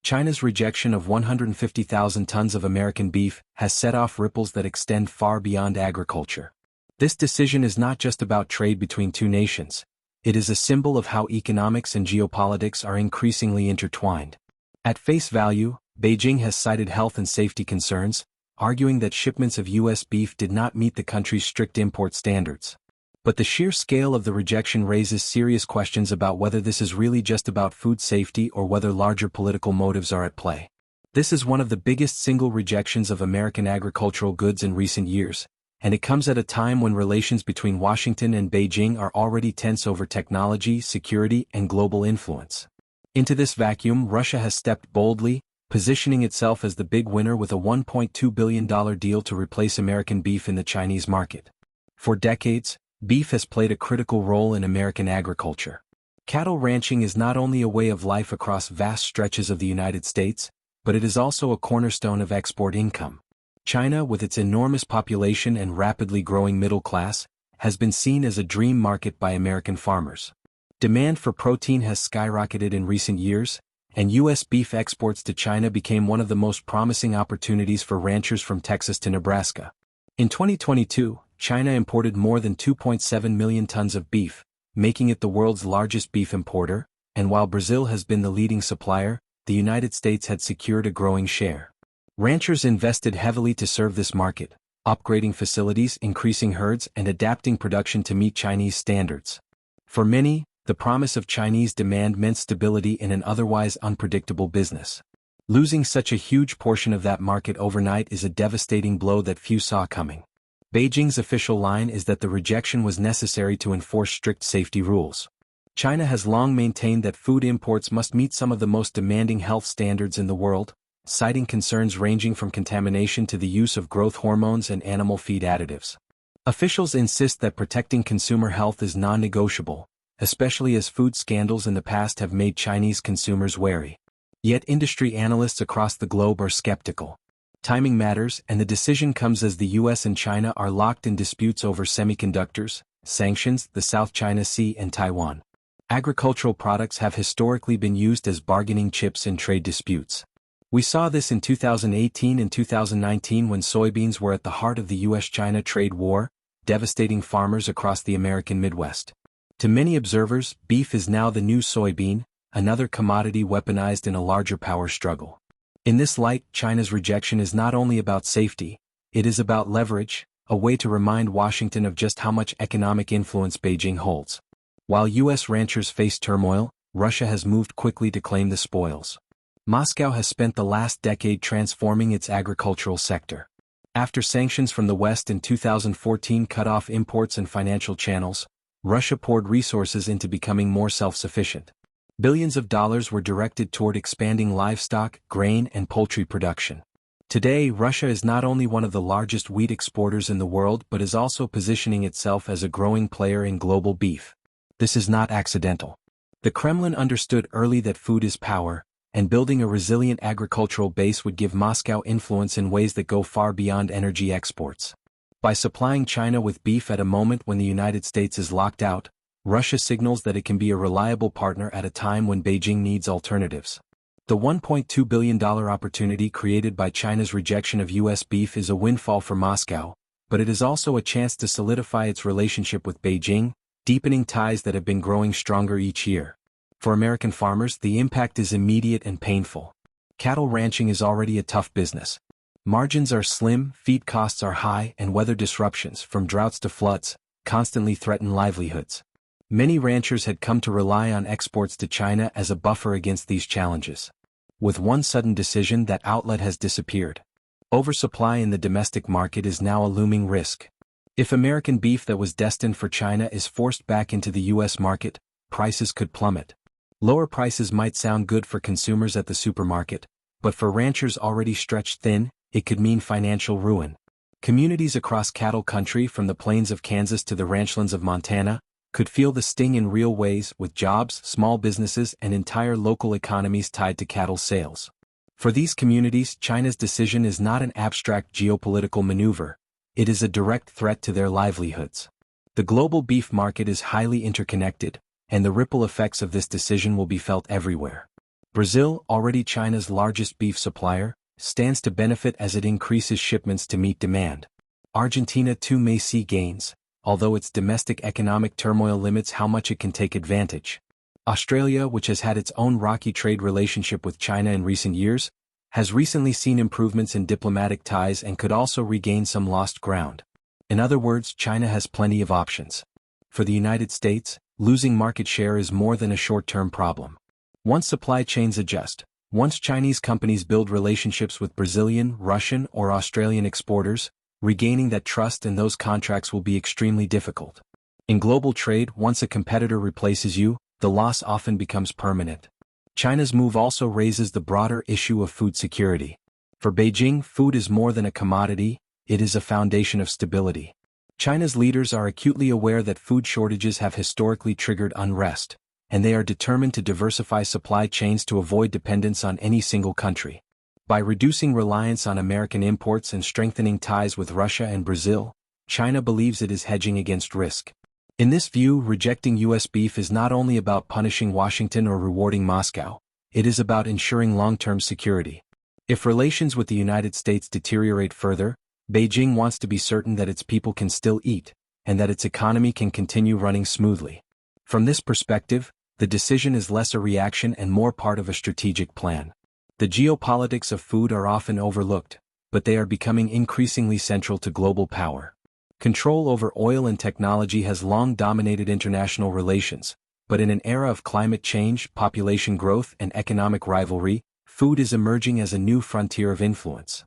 China's rejection of 150,000 tons of American beef has set off ripples that extend far beyond agriculture. This decision is not just about trade between two nations. It is a symbol of how economics and geopolitics are increasingly intertwined. At face value, Beijing has cited health and safety concerns, arguing that shipments of U.S. beef did not meet the country's strict import standards. But the sheer scale of the rejection raises serious questions about whether this is really just about food safety or whether larger political motives are at play. This is one of the biggest single rejections of American agricultural goods in recent years, and it comes at a time when relations between Washington and Beijing are already tense over technology, security, and global influence. Into this vacuum, Russia has stepped boldly, positioning itself as the big winner with a $1.2 billion deal to replace American beef in the Chinese market. For decades, beef has played a critical role in American agriculture. Cattle ranching is not only a way of life across vast stretches of the United States, but it is also a cornerstone of export income. China, with its enormous population and rapidly growing middle class, has been seen as a dream market by American farmers. Demand for protein has skyrocketed in recent years, and U.S. beef exports to China became one of the most promising opportunities for ranchers from Texas to Nebraska. In 2022, China imported more than 2.7 million tons of beef, making it the world's largest beef importer, and while Brazil has been the leading supplier, the United States had secured a growing share. Ranchers invested heavily to serve this market, upgrading facilities, increasing herds, and adapting production to meet Chinese standards. For many, the promise of Chinese demand meant stability in an otherwise unpredictable business. Losing such a huge portion of that market overnight is a devastating blow that few saw coming. Beijing's official line is that the rejection was necessary to enforce strict safety rules. China has long maintained that food imports must meet some of the most demanding health standards in the world, citing concerns ranging from contamination to the use of growth hormones and animal feed additives. Officials insist that protecting consumer health is non-negotiable, especially as food scandals in the past have made Chinese consumers wary. Yet industry analysts across the globe are skeptical. Timing matters, and the decision comes as the US and China are locked in disputes over semiconductors, sanctions, the South China Sea, and Taiwan. Agricultural products have historically been used as bargaining chips in trade disputes. We saw this in 2018 and 2019 when soybeans were at the heart of the US-China trade war, devastating farmers across the American Midwest. To many observers, beef is now the new soybean, another commodity weaponized in a larger power struggle. In this light, China's rejection is not only about safety, it is about leverage, a way to remind Washington of just how much economic influence Beijing holds. While U.S. ranchers face turmoil, Russia has moved quickly to claim the spoils. Moscow has spent the last decade transforming its agricultural sector. After sanctions from the West in 2014 cut off imports and financial channels, Russia poured resources into becoming more self-sufficient. Billions of dollars were directed toward expanding livestock, grain, and poultry production. Today, Russia is not only one of the largest wheat exporters in the world but is also positioning itself as a growing player in global beef. This is not accidental. The Kremlin understood early that food is power, and building a resilient agricultural base would give Moscow influence in ways that go far beyond energy exports. By supplying China with beef at a moment when the United States is locked out, Russia signals that it can be a reliable partner at a time when Beijing needs alternatives. The $1.2 billion opportunity created by China's rejection of U.S. beef is a windfall for Moscow, but it is also a chance to solidify its relationship with Beijing, deepening ties that have been growing stronger each year. For American farmers, the impact is immediate and painful. Cattle ranching is already a tough business. Margins are slim, feed costs are high, and weather disruptions, from droughts to floods, constantly threaten livelihoods. Many ranchers had come to rely on exports to China as a buffer against these challenges. With one sudden decision, that outlet has disappeared. Oversupply in the domestic market is now a looming risk. If American beef that was destined for China is forced back into the U.S. market, prices could plummet. Lower prices might sound good for consumers at the supermarket, but for ranchers already stretched thin, it could mean financial ruin. Communities across cattle country, from the plains of Kansas to the ranchlands of Montana, could feel the sting in real ways, with jobs, small businesses, and entire local economies tied to cattle sales. For these communities, China's decision is not an abstract geopolitical maneuver, it is a direct threat to their livelihoods. The global beef market is highly interconnected, and the ripple effects of this decision will be felt everywhere. Brazil, already China's largest beef supplier, stands to benefit as it increases shipments to meet demand. Argentina too may see gains, although its domestic economic turmoil limits how much it can take advantage. Australia, which has had its own rocky trade relationship with China in recent years, has recently seen improvements in diplomatic ties and could also regain some lost ground. In other words, China has plenty of options. For the United States, losing market share is more than a short-term problem. Once supply chains adjust, once Chinese companies build relationships with Brazilian, Russian, or Australian exporters, regaining that trust in those contracts will be extremely difficult. In global trade, once a competitor replaces you, the loss often becomes permanent. China's move also raises the broader issue of food security. For Beijing, food is more than a commodity, it is a foundation of stability. China's leaders are acutely aware that food shortages have historically triggered unrest, and they are determined to diversify supply chains to avoid dependence on any single country. By reducing reliance on American imports and strengthening ties with Russia and Brazil, China believes it is hedging against risk. In this view, rejecting U.S. beef is not only about punishing Washington or rewarding Moscow, it is about ensuring long-term security. If relations with the United States deteriorate further, Beijing wants to be certain that its people can still eat, and that its economy can continue running smoothly. From this perspective, the decision is less a reaction and more part of a strategic plan. The geopolitics of food are often overlooked, but they are becoming increasingly central to global power. Control over oil and technology has long dominated international relations, but in an era of climate change, population growth, and economic rivalry, food is emerging as a new frontier of influence.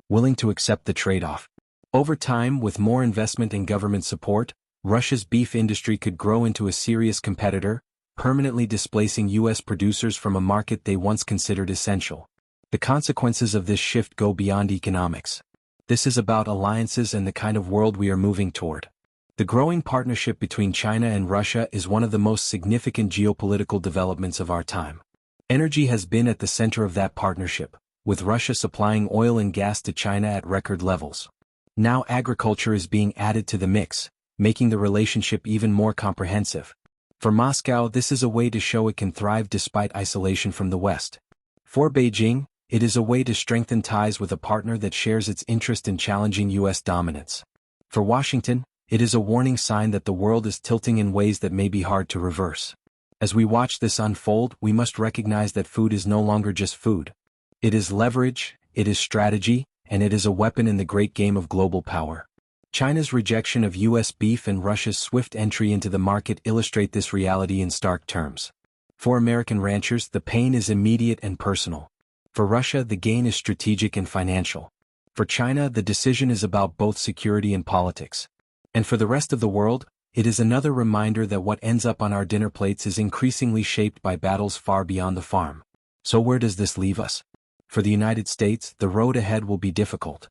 Willing to accept the trade-off. Over time, with more investment and government support, Russia's beef industry could grow into a serious competitor, permanently displacing U.S. producers from a market they once considered essential. The consequences of this shift go beyond economics. This is about alliances and the kind of world we are moving toward. The growing partnership between China and Russia is one of the most significant geopolitical developments of our time. Energy has been at the center of that partnership, with Russia supplying oil and gas to China at record levels. Now agriculture is being added to the mix, making the relationship even more comprehensive. For Moscow, this is a way to show it can thrive despite isolation from the West. For Beijing, it is a way to strengthen ties with a partner that shares its interest in challenging U.S. dominance. For Washington, it is a warning sign that the world is tilting in ways that may be hard to reverse. As we watch this unfold, we must recognize that food is no longer just food. It is leverage, it is strategy, and it is a weapon in the great game of global power. China's rejection of U.S. beef and Russia's swift entry into the market illustrate this reality in stark terms. For American ranchers, the pain is immediate and personal. For Russia, the gain is strategic and financial. For China, the decision is about both security and politics. And for the rest of the world, it is another reminder that what ends up on our dinner plates is increasingly shaped by battles far beyond the farm. So where does this leave us? For the United States, the road ahead will be difficult.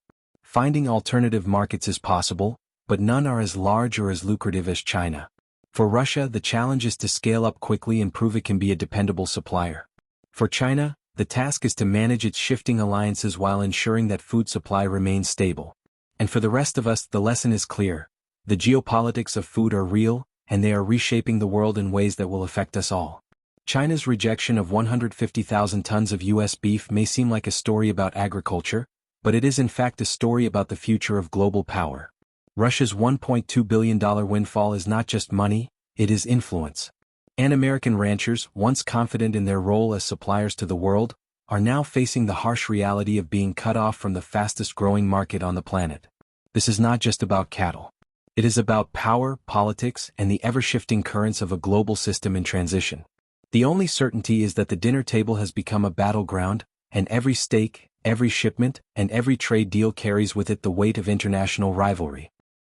Finding alternative markets is possible, but none are as large or as lucrative as China. For Russia, the challenge is to scale up quickly and prove it can be a dependable supplier. For China, the task is to manage its shifting alliances while ensuring that food supply remains stable. And for the rest of us, the lesson is clear. The geopolitics of food are real, and they are reshaping the world in ways that will affect us all. China's rejection of 150,000 tons of U.S. beef may seem like a story about agriculture, but it is in fact a story about the future of global power. Russia's $1.2 billion windfall is not just money, it is influence. And American ranchers, once confident in their role as suppliers to the world, are now facing the harsh reality of being cut off from the fastest-growing market on the planet. This is not just about cattle. It is about power, politics, and the ever-shifting currents of a global system in transition. The only certainty is that the dinner table has become a battleground, and every steak, every shipment, and every trade deal carries with it the weight of international rivalry.